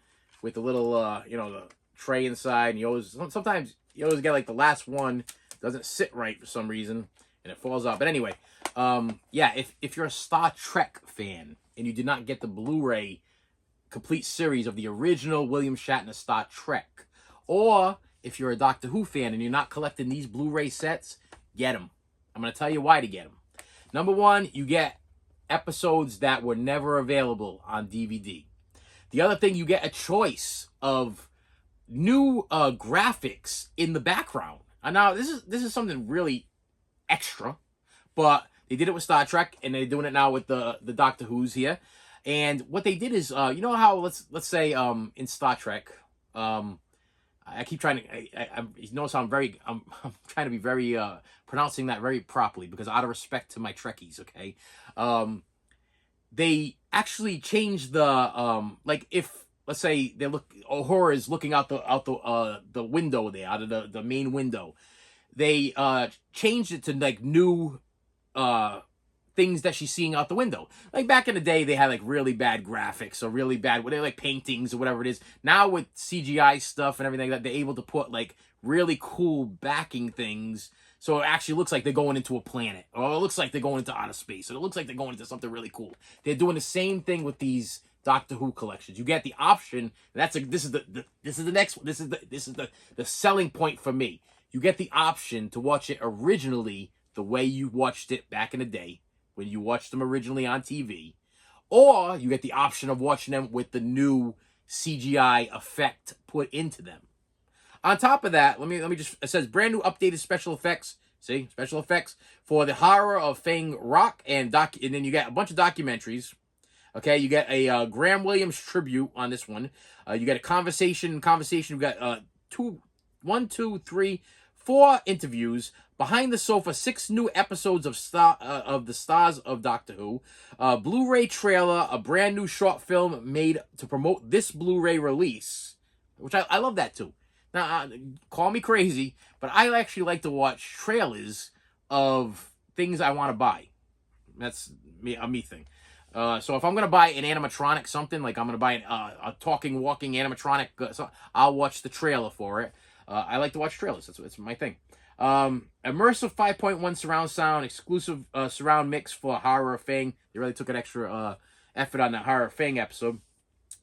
little the tray inside, and sometimes you always get like the last one doesn't sit right for some reason and it falls out. But anyway, yeah, if you're a Star Trek fan and you did not get the Blu-ray complete series of the original William Shatner Star Trek, or if you're a Doctor Who fan and you're not collecting these Blu-ray sets, get them. I'm going to tell you why to get them. Number one, you get episodes that were never available on DVD. The other thing, you get a choice of new graphics in the background. And now, this is something really extra, but they did it with Star Trek, and they're doing it now with the Doctor Who's here. And what they did is, you know how, let's say in Star Trek, I keep trying to. You notice I'm trying to be very pronouncing that very properly because out of respect to my Trekkies, okay. They actually changed the like if let's say Uhura is looking out the window there, out of the main window. They changed it to like new things that she's seeing out the window. Like back in the day, they had like really bad graphics or really bad, like paintings or whatever it is. Now with CGI stuff and everything like that, they're able to put like really cool backing things. So it actually looks like they're going into a planet, or it looks like they're going into outer space, or it looks like they're going into something really cool. They're doing the same thing with these Doctor Who collections. You get the option. This is the next one. This is the selling point for me. You get the option to watch it originally the way you watched it back in the day, when you watched them originally on TV, or you get the option of watching them with the new CGI effect put into them. On top of that, let me just, it says brand new updated special effects. See, special effects for the horror of Fang Rock and then you get a bunch of documentaries. Okay, you get a Graham Williams tribute on this one. You get a conversation. You got 4 interviews, Behind the Sofa, 6 new episodes of the stars of Doctor Who, a Blu-ray trailer, a brand new short film made to promote this Blu-ray release, which I love that too. Now, call me crazy, but I actually like to watch trailers of things I want to buy. That's a me thing. So if I'm gonna buy an animatronic something, like I'm gonna buy a talking, walking animatronic, I'll watch the trailer for it. I like to watch trailers. That's my thing. Immersive 5.1 surround sound, exclusive surround mix for Horror Fang. They really took an extra effort on that Horror Fang episode.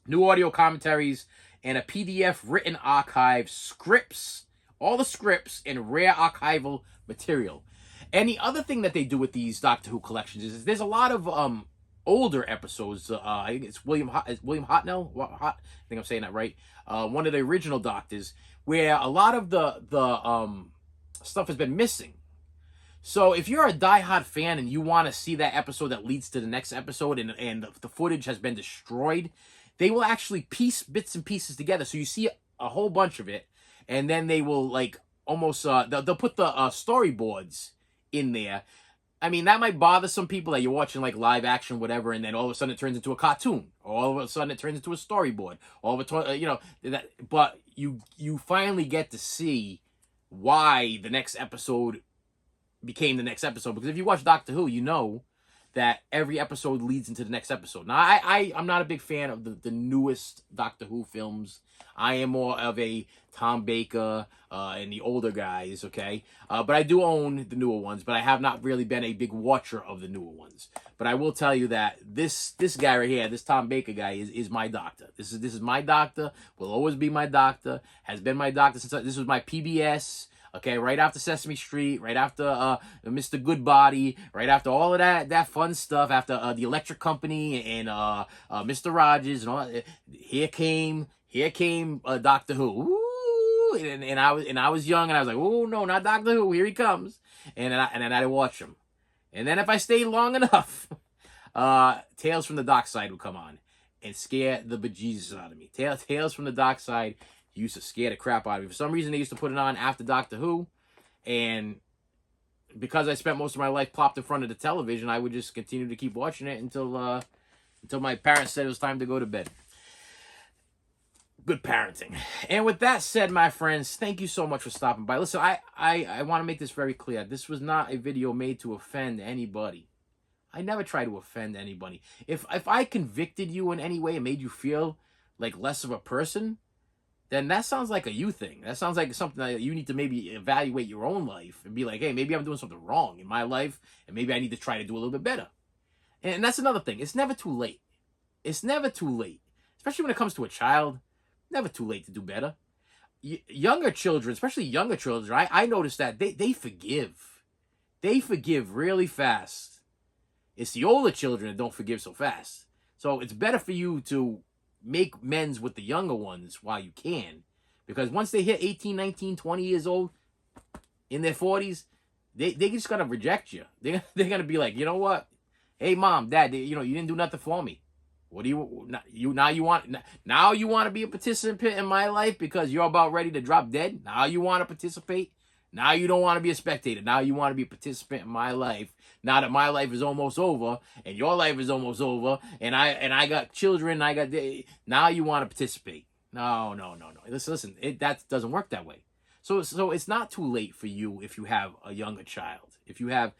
New audio commentaries and a PDF written archive, scripts, all the scripts and rare archival material. And the other thing that they do with these Doctor Who collections is there's a lot of older episodes. I think it's William Hartnell. I think I'm saying that right. One of the original Doctors, where a lot of the stuff has been missing. So if you're a diehard fan and you want to see that episode that leads to the next episode, and the footage has been destroyed, they will actually piece bits and pieces together. So you see a whole bunch of it, and then they will like almost they'll put the storyboards in there. I mean, that might bother some people that you're watching like live action, whatever, and then all of a sudden it turns into a cartoon, or all of a sudden it turns into a storyboard, all of a but you finally get to see why the next episode became the next episode. Because if you watch Doctor Who, you know that every episode leads into the next episode. Now, I'm not a big fan of the newest Doctor Who films. I am more of a Tom Baker and the older guys, okay? But I do own the newer ones, but I have not really been a big watcher of the newer ones. But I will tell you that this guy right here, this Tom Baker guy, is my doctor. This is my doctor, will always be my doctor, has been my doctor since this was my PBS. Okay, right after Sesame Street, right after Mr. Goodbody, right after all of that fun stuff, after the Electric Company and Mr. Rogers and all that, here came Doctor Who. Ooh, and I was young and I was like, oh no, not Doctor Who, here he comes, and then I'd watch him, and then if I stayed long enough, Tales from the Dark Side would come on and scare the bejesus out of me. Tales from the Dark Side used to scare the crap out of me. For some reason, they used to put it on after Doctor Who, and because I spent most of my life plopped in front of the television, I would just continue to keep watching it until my parents said it was time to go to bed. Good parenting. And with that said, my friends, thank you so much for stopping by. Listen, I want to make this very clear. This was not a video made to offend anybody. I never try to offend anybody. If I convicted you in any way and made you feel like less of a person, then that sounds like a you thing. That sounds like something that you need to maybe evaluate your own life and be like, hey, maybe I'm doing something wrong in my life, and maybe I need to try to do a little bit better. And that's another thing. It's never too late. It's never too late. Especially when it comes to a child. Never too late to do better. Younger children, especially younger children, I noticed that they forgive. They forgive really fast. It's the older children that don't forgive so fast. So it's better for you to make amends with the younger ones while you can, because once they hit 18, 19, 20 years old, in their 40s, they just gonna reject you. They're gonna be like, you know what? Hey, mom, dad, you didn't do nothing for me. What do you want to be a participant in my life because you're about ready to drop dead? Now you want to participate? Now you don't want to be a spectator. Now you want to be a participant in my life. Now that my life is almost over and your life is almost over, and I got children, now you want to participate. No. Listen, that doesn't work that way. So it's not too late for you if you have a younger child. If you have,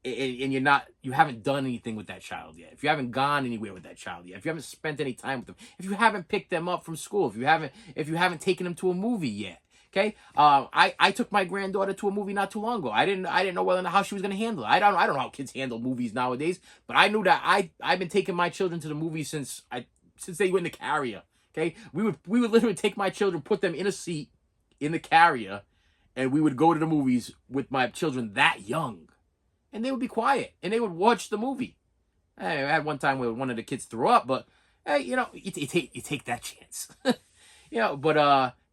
and you haven't done anything with that child yet. If you haven't gone anywhere with that child yet. If you haven't spent any time with them. If you haven't picked them up from school. If you haven't taken them to a movie yet. Okay, I took my granddaughter to a movie not too long ago. I didn't know how she was going to handle it. I don't know how kids handle movies nowadays, but I knew that I've been taking my children to the movies since they were in the carrier. Okay, we would literally take my children, put them in a seat in the carrier, and we would go to the movies with my children that young, and they would be quiet and they would watch the movie. I had one time where one of the kids threw up, but hey, you take that chance, but.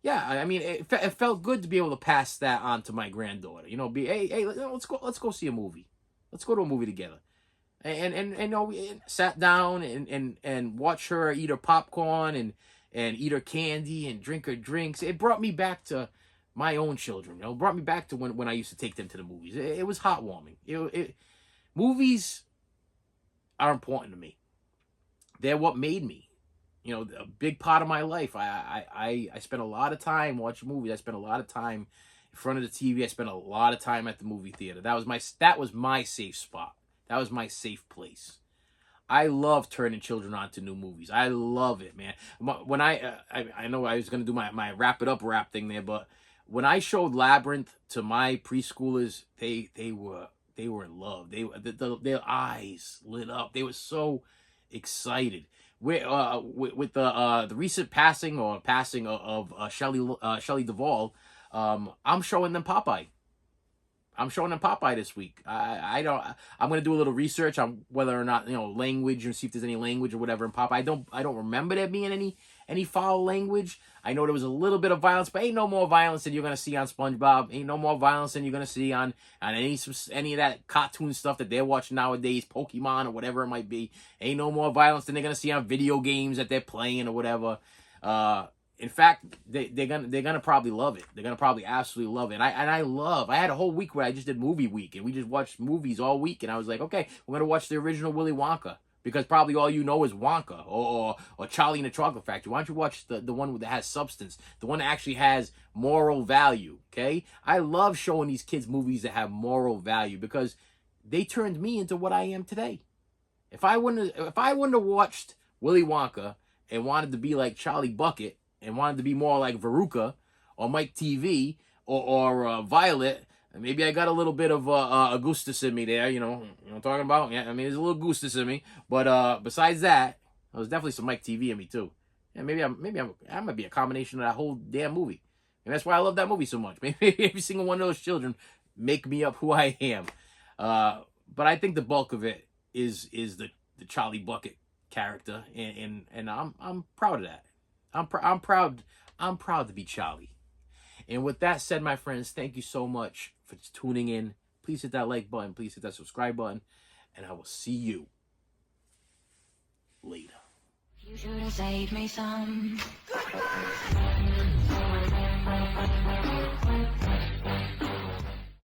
Yeah, I mean, it felt good to be able to pass that on to my granddaughter. Hey, let's go see a movie. Let's go to a movie together, and we sat down and watch her eat her popcorn and eat her candy and drink her drinks. It brought me back to my own children. You know, brought me back to when I used to take them to the movies. It was heartwarming. Movies are important to me. They're what made me. You know, a big part of my life. I spent a lot of time watching movies. I spent a lot of time in front of the TV. I spent a lot of time at the movie theater. That was my safe spot. That was my safe place. I love turning children on to new movies. I love it, man. When I know I was gonna do my wrap it up rap thing there, but when I showed Labyrinth to my preschoolers, they were in love. Their eyes lit up. They were so excited. With the recent passing of Shelley Duvall, I'm showing them Popeye. I'm showing them Popeye this week. I'm gonna do a little research on whether or not, you know, language, and see if there's any language or whatever in Popeye. I don't remember there being any foul language. I know there was a little bit of violence, but ain't no more violence than you're gonna see on SpongeBob. Ain't no more violence than you're gonna see on any of that cartoon stuff that they're watching nowadays, Pokemon or whatever it might be. Ain't no more violence than they're gonna see on video games that they're playing or whatever. In fact, they're gonna probably love it. They're gonna probably absolutely love it. I had a whole week where I just did movie week, and we just watched movies all week. And I was like, okay, we're gonna watch the original Willy Wonka, because probably all you know is Wonka or Charlie and the Chocolate Factory. Why don't you watch the one that has substance, the one that actually has moral value? Okay, I love showing these kids movies that have moral value, because they turned me into what I am today. If I wouldn't have watched Willy Wonka and wanted to be like Charlie Bucket, and wanted to be more like Veruca or Mike TV or Violet, maybe I got a little bit of Augustus in me there, you know what I'm talking about? Yeah, I mean, there's a little Augustus in me, but besides that, there's definitely some Mike TV in me too. And maybe I might be a combination of that whole damn movie, and that's why I love that movie so much. Maybe every single one of those children make me up who I am. But I think the bulk of it is the Charlie Bucket character, and I'm proud of that. I'm proud to be Charlie. And with that said, my friends, thank you so much for tuning in. Please hit that like button. Please hit that subscribe button. And I will see you later. You should have saved me some.